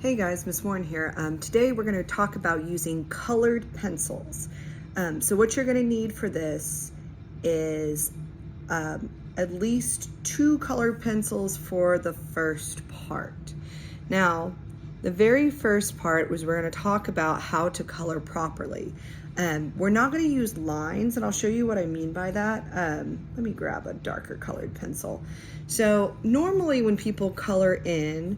Hey guys, Miss Warren here. Today we're going to talk about using colored pencils. So what you're going to need for this is at least 2 colored pencils for the first part. Now, the very first part was we're going to talk about how to color properly. We're not going to use lines, and I'll show you what I mean by that. Let me grab a darker colored pencil. So normally when people color in,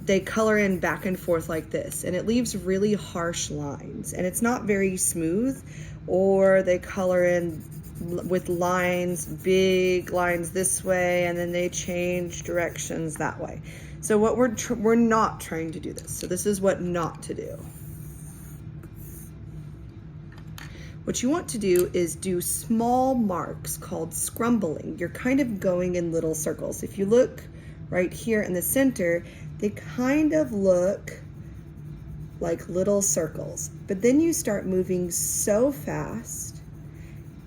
they color in back and forth like this, and it leaves really harsh lines, and it's not very smooth. Or they color in with lines, big lines this way, and then they change directions that way. So what we're not trying to do this. So this is what not to do. What you want to do is do small marks called scrumbling. You're kind of going in little circles. If you look right here in the center, they kind of look like little circles, but then you start moving so fast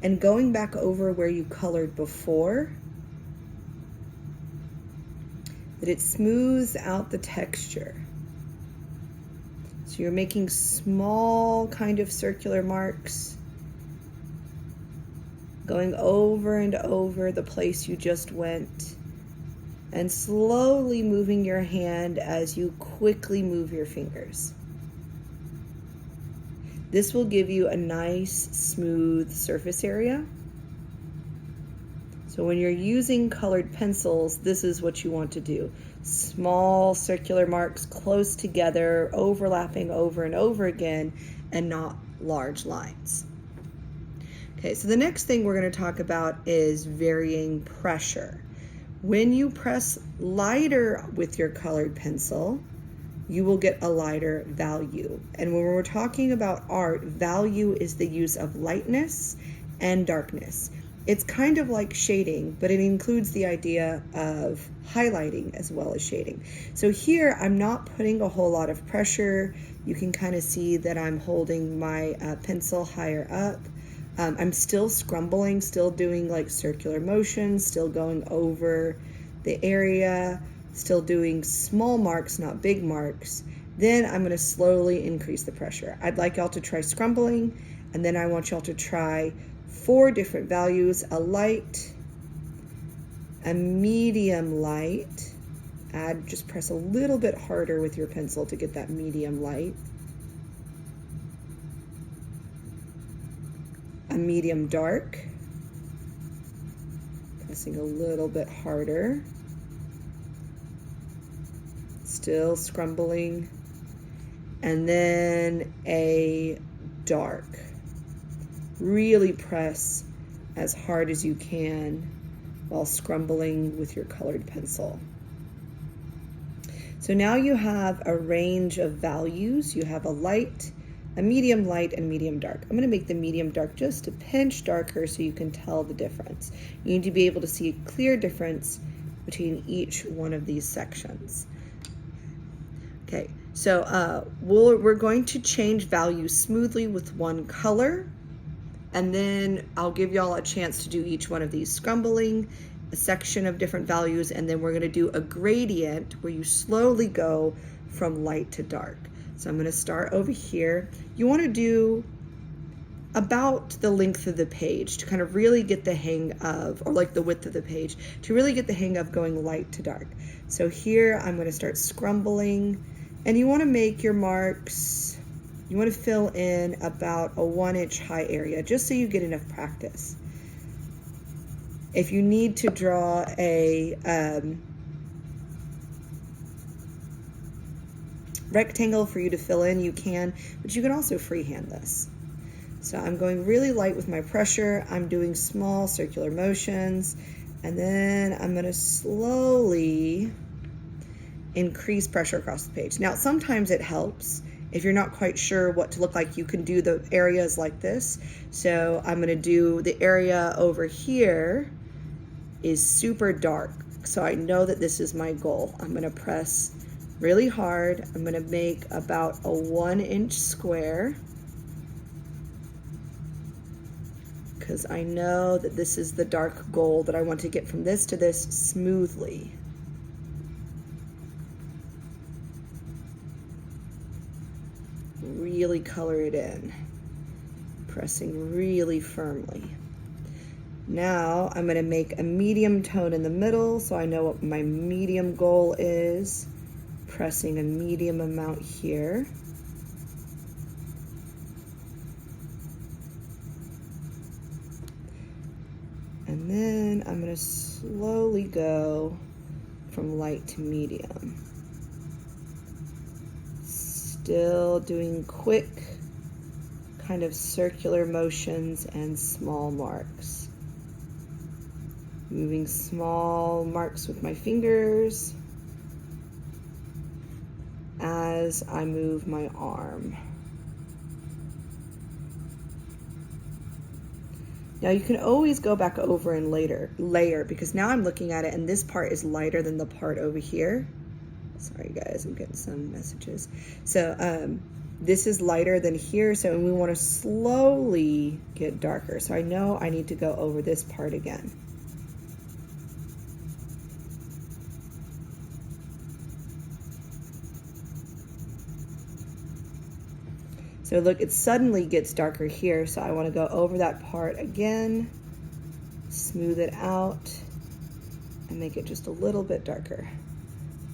and going back over where you colored before that it smooths out the texture. So you're making small kind of circular marks, going over and over the place you just went, and slowly moving your hand as you quickly move your fingers. This will give you a nice, smooth surface area. So when you're using colored pencils, this is what you want to do. Small circular marks close together, overlapping over and over again, and not large lines. Okay, so the next thing we're going to talk about is varying pressure. When you press lighter with your colored pencil, you will get a lighter value. And when we're talking about art, value is the use of lightness and darkness. It's kind of like shading, but it includes the idea of highlighting as well as shading. So here, I'm not putting a whole lot of pressure. You can kind of see that I'm holding my pencil higher up. I'm still scrumbling, still doing like circular motions, still going over the area, still doing small marks, not big marks. Then I'm going to slowly increase the pressure. I'd like y'all to try scrumbling, and then I want y'all to try 4 different values: a light, a medium light. Just press a little bit harder with your pencil to get that medium light. A medium dark, pressing a little bit harder, still scrumbling, and then a dark. Really press as hard as you can while scrumbling with your colored pencil. So now you have a range of values. You have a light, a medium light, and medium dark. I'm going to make the medium dark just a pinch darker so you can tell the difference. You need to be able to see a clear difference between each one of these sections. Okay, so we're going to change values smoothly with one color, and then I'll give y'all a chance to do each one of these scrumbling, a section of different values, and then we're going to do a gradient where you slowly go from light to dark. So I'm going to start over here. You want to do about the length of the page to kind of really get the hang of, or like the width of the page, to really get the hang of going light to dark. So here I'm going to start scrumbling, and you want to make your marks, you want to fill in about a 1-inch high area just so you get enough practice. If you need to draw a rectangle for you to fill in, you can, but you can also freehand this. So I'm going really light with my pressure. I'm doing small circular motions, and then I'm going to slowly increase pressure across the page. Now, sometimes it helps. If you're not quite sure what to look like, you can do the areas like this. So I'm going to do the area over here is super dark. So I know that this is my goal. I'm going to press really hard. I'm going to make about a 1-inch square because I know that this is the dark goal that I want to get from this to this smoothly. really color it in, pressing really firmly. Now I'm going to make a medium tone in the middle so I know what my medium goal is, pressing a medium amount here. And then I'm going to slowly go from light to medium. Still doing quick kind of circular motions and small marks. Moving small marks with my fingers as I move my arm. Now you can always go back over and layer because now I'm looking at it and this part is lighter than the part over here. Sorry guys, I'm getting some messages. So this is lighter than here, so we want to slowly get darker. So I know I need to go over this part again. So look, it suddenly gets darker here, so I want to go over that part again, smooth it out, and make it just a little bit darker.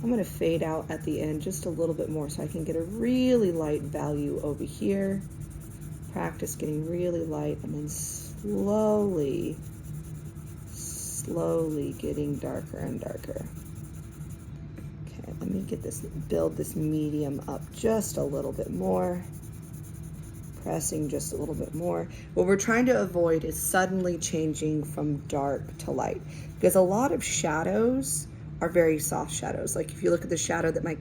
I'm going to fade out at the end just a little bit more so I can get a really light value over here. Practice getting really light and then slowly getting darker and darker. Okay, let me get this, build this medium up just a little bit more. Pressing just a little bit more. What we're trying to avoid is suddenly changing from dark to light, because a lot of shadows are very soft shadows. Like if you look at the shadow that my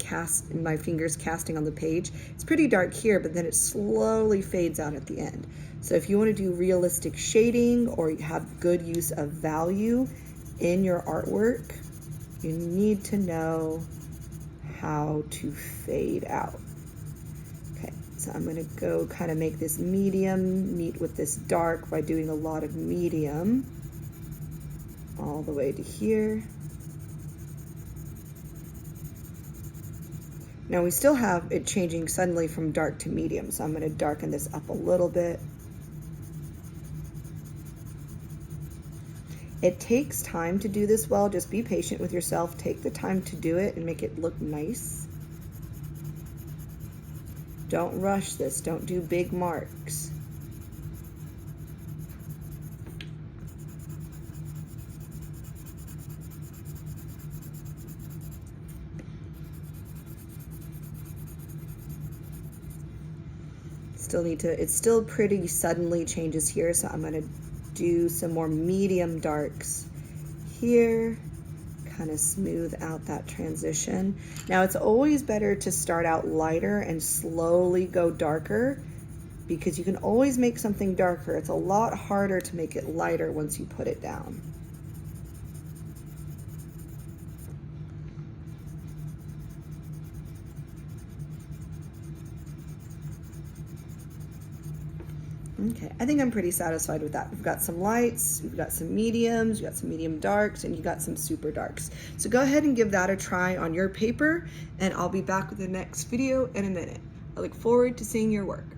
fingers casting on the page, it's pretty dark here, but then it slowly fades out at the end. So if you want to do realistic shading or you have good use of value in your artwork, you need to know how to fade out. So I'm going to go kind of make this medium meet with this dark by doing a lot of medium all the way to here. Now we still have it changing suddenly from dark to medium, so I'm going to darken this up a little bit. It takes time to do this well. Just be patient with yourself. Take the time to do it and make it look nice. Don't rush this. Don't do big marks. It's still pretty suddenly changes here, so I'm going to do some more medium darks here. Kind of smooth out that transition. Now it's always better to start out lighter and slowly go darker, because you can always make something darker. It's a lot harder to make it lighter once you put it down. Okay, I think I'm pretty satisfied with that. We've got some lights, we've got some mediums, we've got some medium darks, and you got some super darks. So go ahead and give that a try on your paper, and I'll be back with the next video in a minute. I look forward to seeing your work.